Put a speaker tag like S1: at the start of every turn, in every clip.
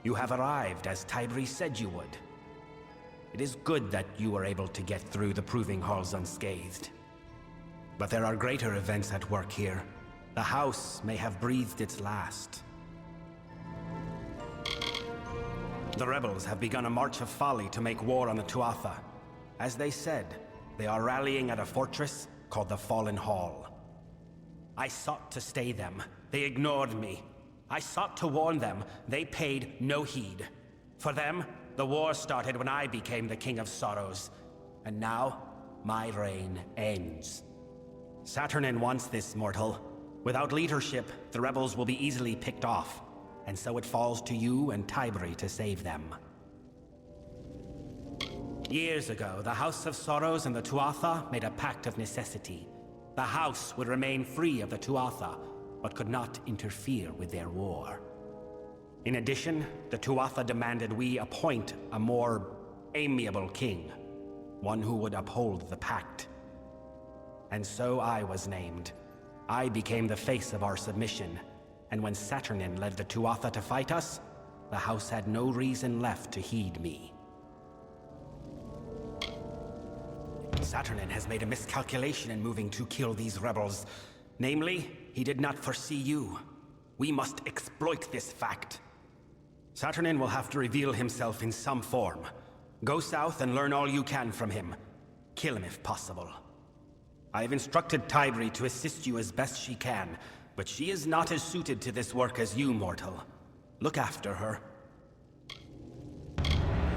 S1: You have arrived as Tybri said you would. It is good that you were able to get through the proving halls unscathed. But there are greater events at work here. The house may have breathed its last. The rebels have begun a march of folly to make war on the Tuatha. As they said, they are rallying at a fortress called the Fallen Hall. I sought to stay them. They ignored me. I sought to warn them. They paid no heed. For them, the war started when I became the King of Sorrows. And now, my reign ends. Saturnin wants this, mortal. Without leadership, the rebels will be easily picked off. And so it falls to you and Tybri to save them. Years ago, the House of Sorrows and the Tuatha made a pact of necessity. The house would remain free of the Tuatha, but could not interfere with their war. In addition, the Tuatha demanded we appoint a more amiable king, one who would uphold the pact. And so I was named. I became the face of our submission, and when Saturnin led the Tuatha to fight us, the house had no reason left to heed me. Saturnin has made a miscalculation in moving to kill these rebels. Namely, he did not foresee you. We must exploit this fact. Saturnin will have to reveal himself in some form. Go south and learn all you can from him. Kill him if possible. I have instructed Tybri to assist you as best she can, but she is not as suited to this work as you, mortal. Look after her.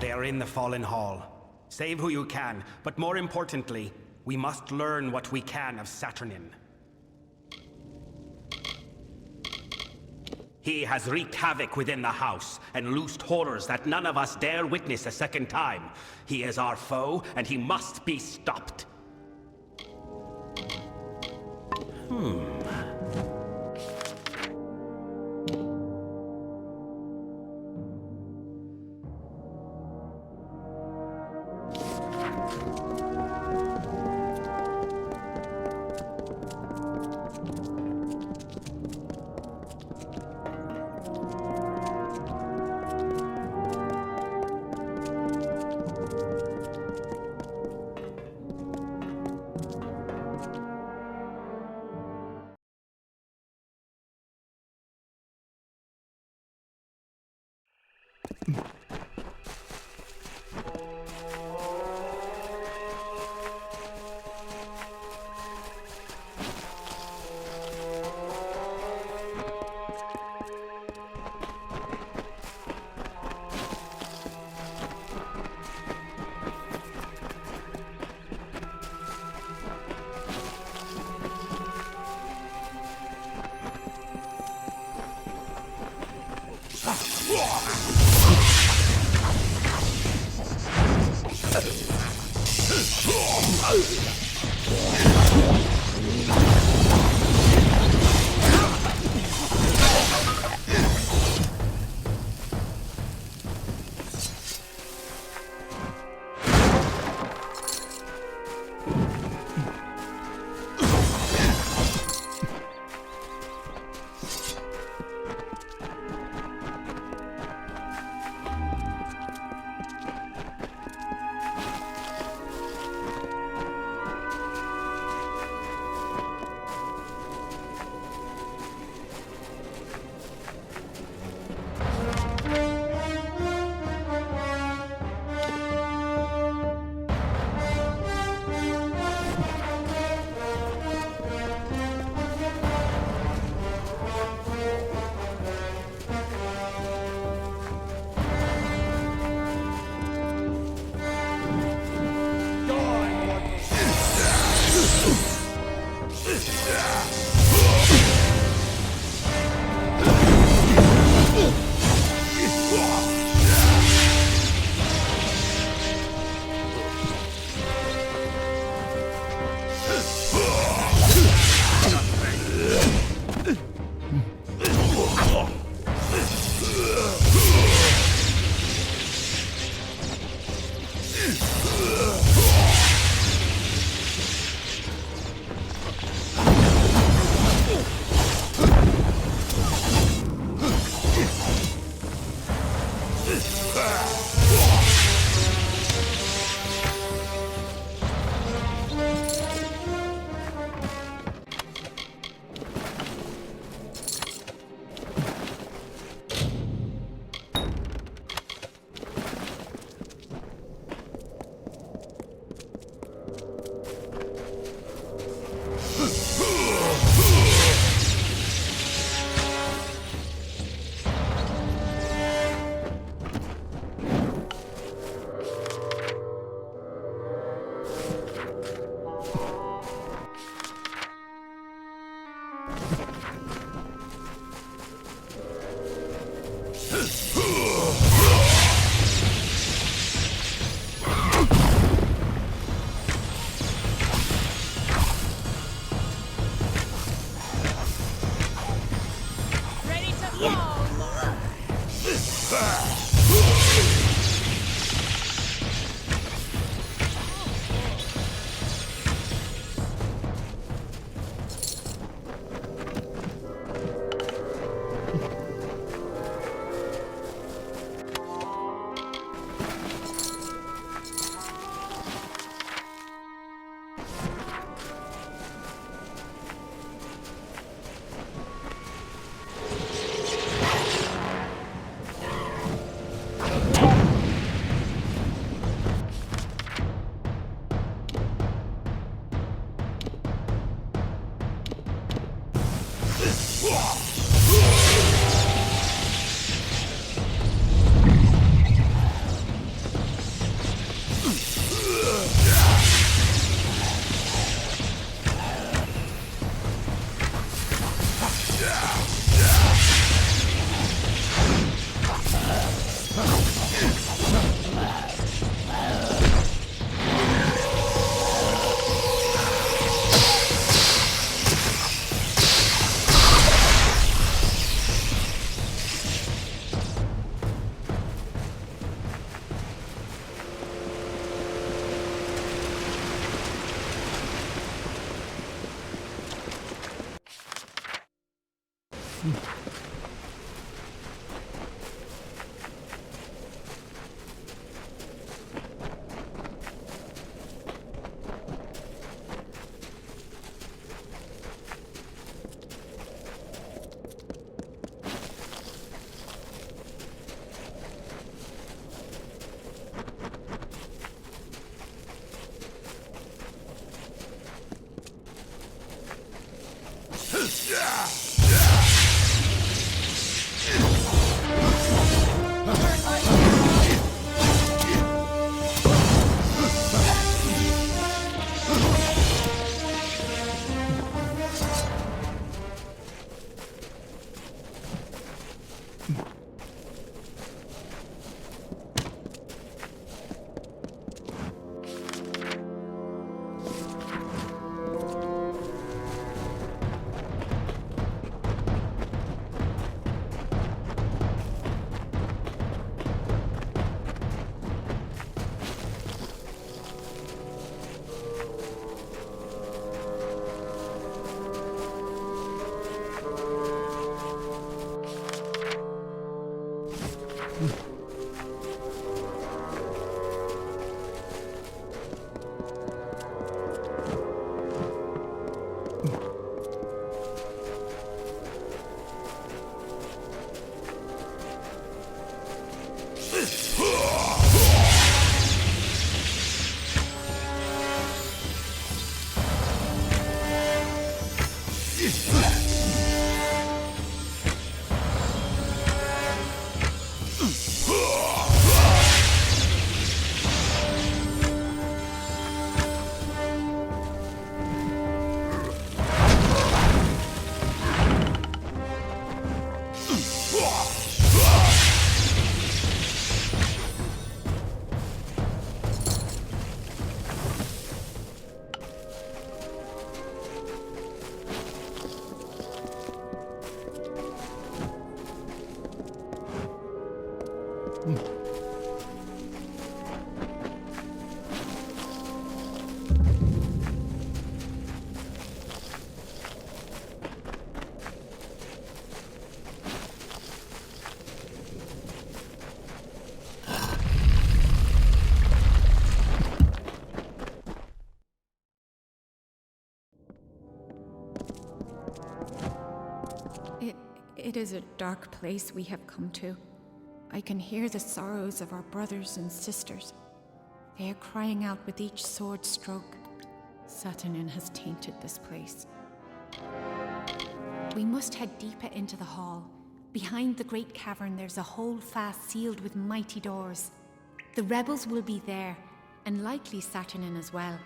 S1: They are in the Fallen Hall. Save who you can, but more importantly, we must learn what we can of Saturnin. He has wreaked havoc within the house, and loosed horrors that none of us dare witness a second time. He is our foe, and he must be stopped.
S2: It is a dark place we have come to. I can hear the sorrows of our brothers and sisters. They are crying out with each sword stroke. Satanin has tainted this place. We must head deeper into the hall. Behind the great cavern there's a holdfast sealed with mighty doors. The rebels will be there, and likely Satanin as well.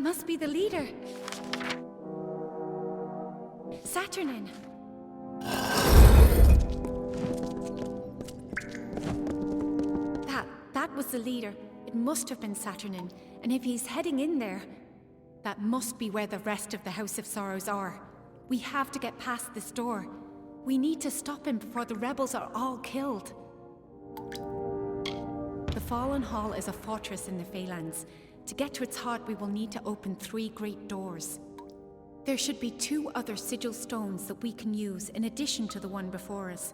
S2: must be the leader. Saturnin. That was the leader. It must have been Saturnin. And if he's heading in there, that must be where the rest of the House of Sorrows are. We have to get past this door. We need to stop him before the rebels are all killed. The Fallen Hall is a fortress in the Phalanx. To get to its heart, we will need to open 3 great doors. There should be 2 other sigil stones that we can use in addition to the one before us.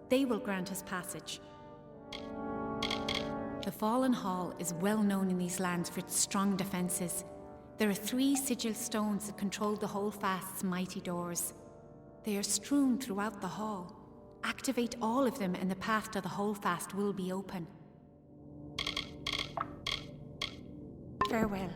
S2: They will grant us passage. The Fallen Hall is well known in these lands for its strong defenses. There are 3 sigil stones that control the Holdfast's mighty doors. They are strewn throughout the hall. Activate all of them and the path to the Holdfast will be open. Farewell.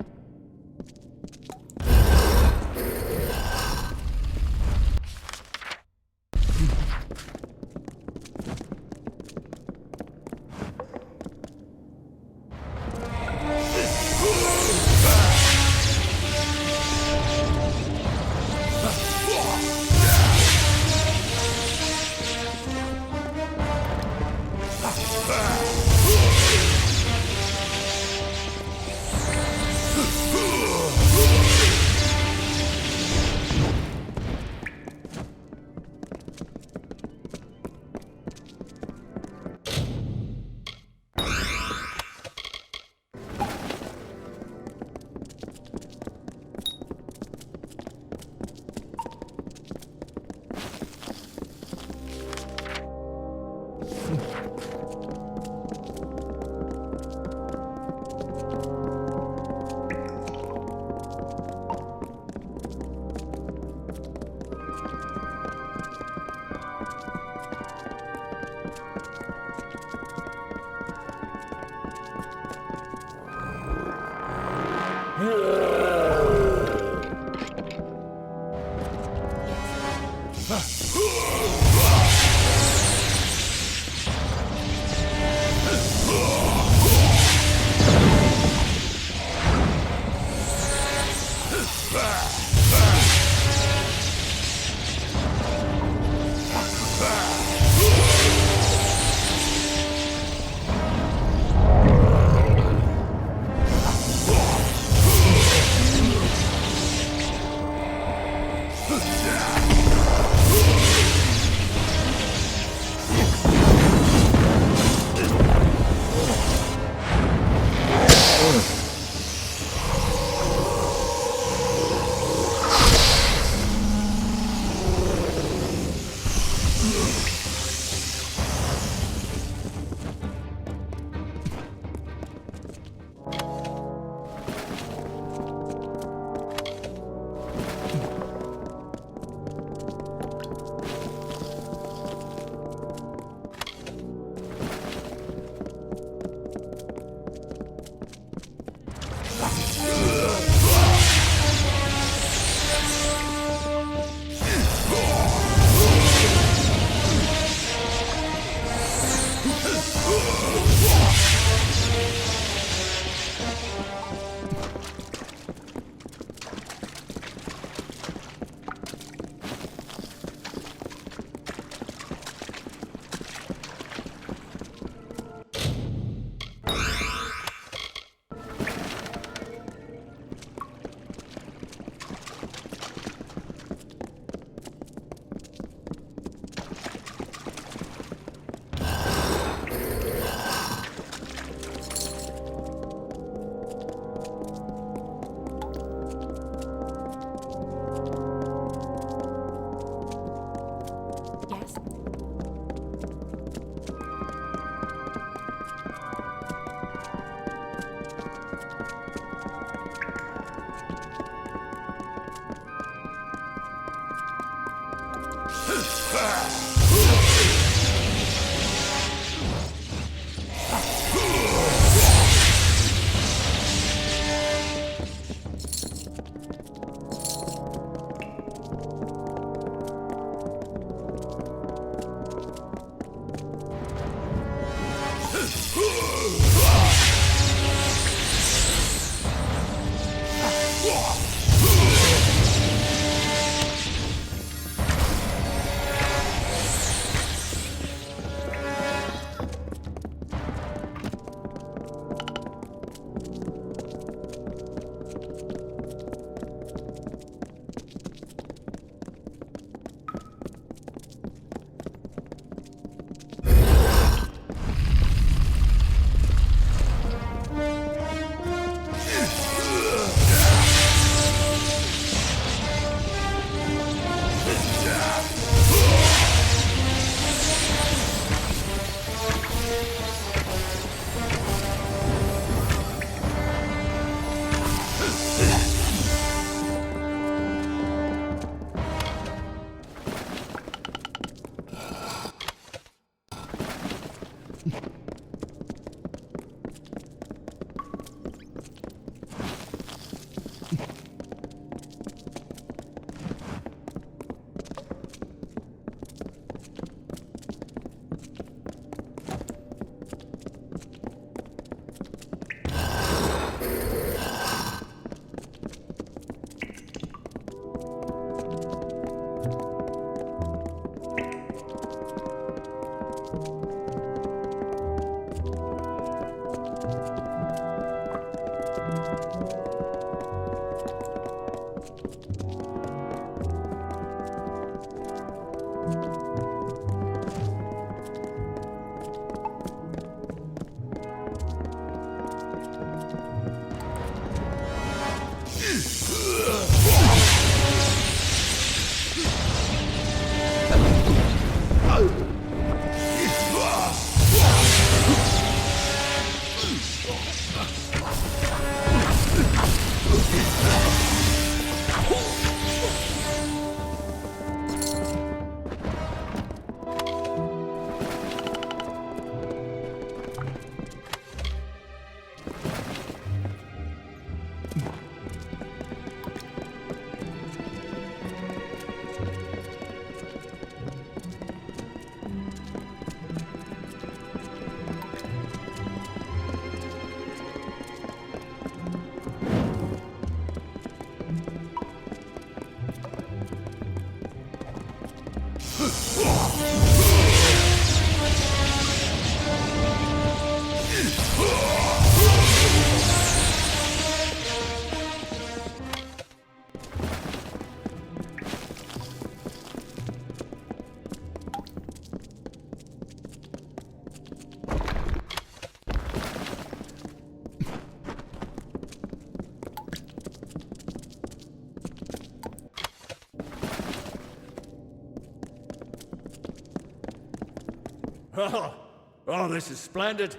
S3: Oh, this is splendid.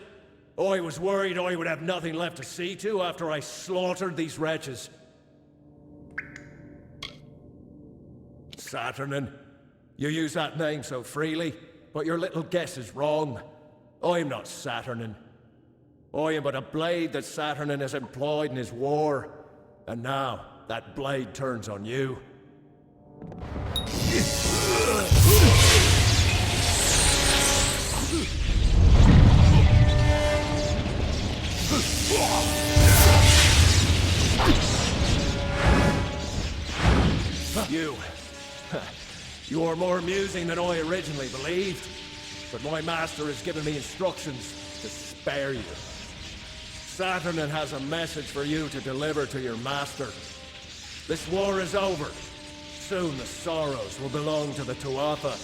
S3: I was worried I would have nothing left to see to after I slaughtered these wretches. Saturnin, you use that name so freely, but your little guess is wrong. I am not Saturnin. I am but a blade that Saturnin has employed in his war, and now that blade turns on you. You are more amusing than I originally believed, but my master has given me instructions to spare you. Saturnin has a message for you to deliver to your master. This war is over. Soon the sorrows will belong to the Tuatha.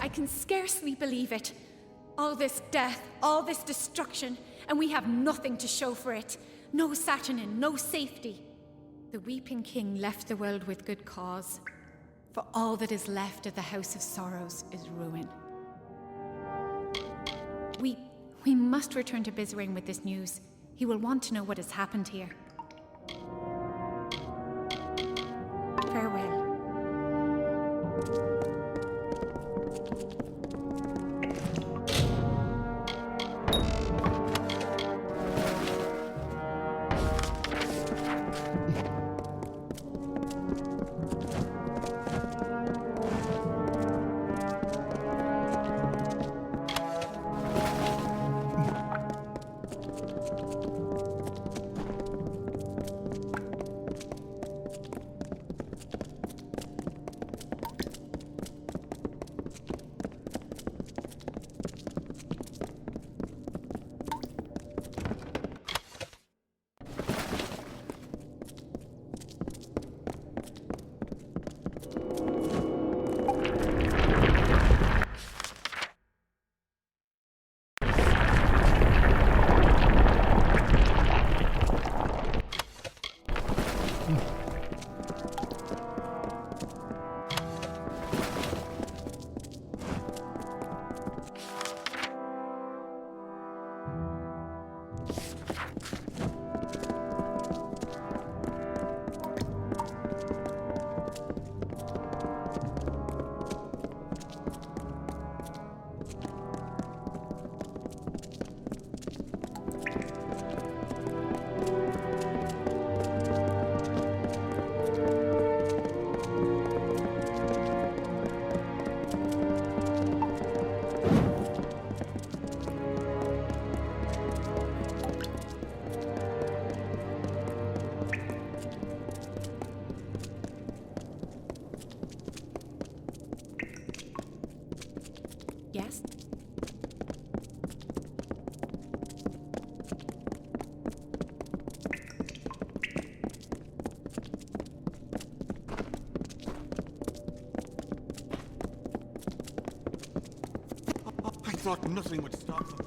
S2: I can scarcely believe it. All this death, all this destruction, and we have nothing to show for it. No Saturnin, no safety. The Weeping King left the world with good cause. For all that is left of the House of Sorrows is ruin. We must return to Bizrain with this news. He will want to know what has happened here. Farewell. Yes?
S4: I thought nothing would stop them.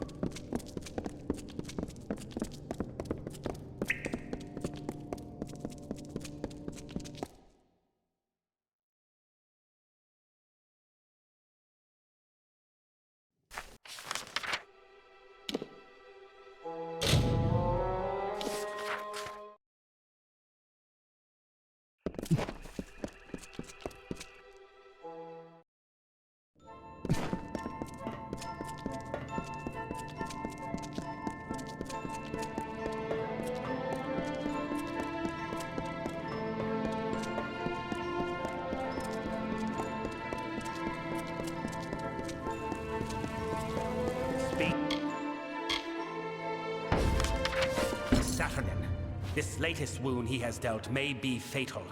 S1: This latest wound he has dealt may be fatal.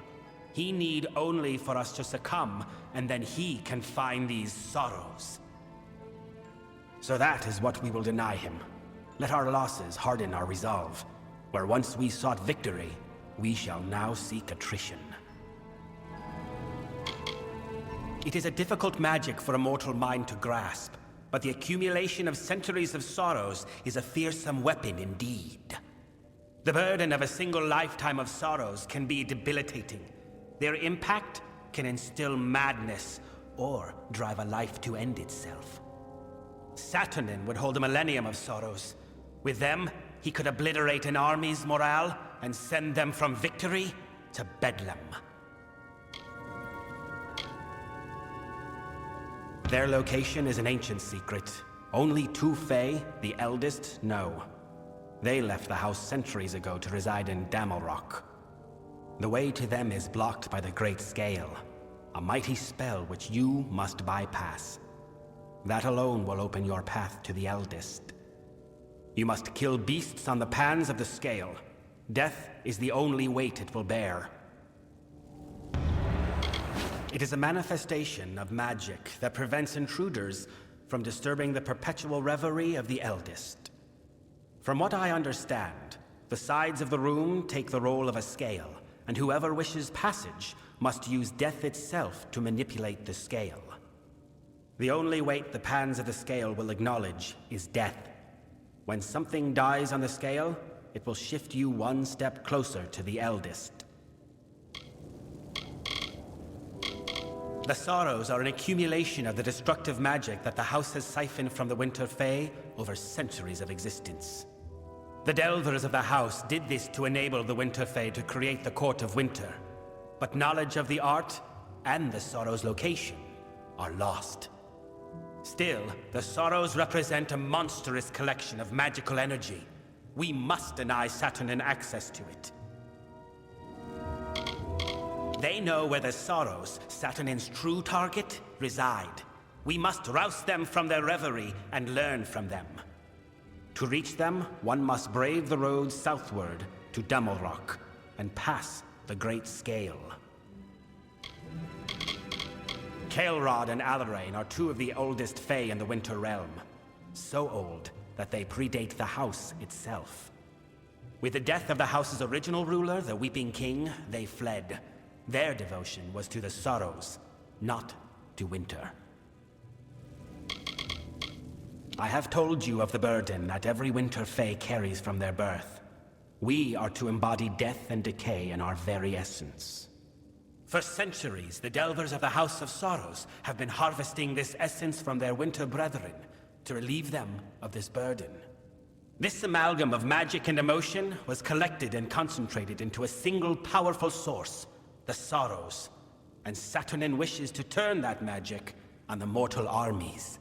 S1: He need only for us to succumb, and then he can find these sorrows. So that is what we will deny him. Let our losses harden our resolve. Where once we sought victory, we shall now seek attrition. It is a difficult magic for a mortal mind to grasp, but the accumulation of centuries of sorrows is a fearsome weapon indeed. The burden of a single lifetime of sorrows can be debilitating, Their impact can instill madness or drive a life to end itself. Saturnin would hold a millennium of sorrows. With them, he could obliterate an army's morale and send them from victory to bedlam. Their location is an ancient secret. Only two Fae, the eldest, know. They left the house centuries ago to reside in Amalur. The way to them is blocked by the Great Scale, a mighty spell which you must bypass. That alone will open your path to the eldest. You must kill beasts on the pans of the scale. Death is the only weight it will bear. It is a manifestation of magic that prevents intruders from disturbing the perpetual reverie of the eldest. From what I understand, the sides of the room take the role of a scale, and whoever wishes passage must use death itself to manipulate the scale. The only weight the pans of the scale will acknowledge is death. When something dies on the scale, it will shift you one step closer to the eldest. The Sorrows are an accumulation of the destructive magic that the house has siphoned from the Winter Fae over centuries of existence. The Delvers of the house did this to enable the Winter Fae to create the Court of Winter, but knowledge of the art and the Sorrows' location are lost. Still, the Sorrows represent a monstrous collection of magical energy. We must deny Saturnin access to it. They know where the Sorrows, Saturnin's true target, reside. We must rouse them from their reverie and learn from them. To reach them, one must brave the road southward to Amalur and pass the Great Scale. Kael'rod and Alarain are two of the oldest Fae in the Winter Realm. So old that they predate the house itself. With the death of the house's original ruler, the Weeping King, they fled. Their devotion was to the Sorrows, not to Winter. I have told you of the burden that every Winter Fae carries from their birth. We are to embody death and decay in our very essence. For centuries, the Delvers of the House of Sorrows have been harvesting this essence from their Winter brethren to relieve them of this burden. This amalgam of magic and emotion was collected and concentrated into a single powerful source, the Sorrows, and Saturnin wishes to turn that magic on the mortal armies.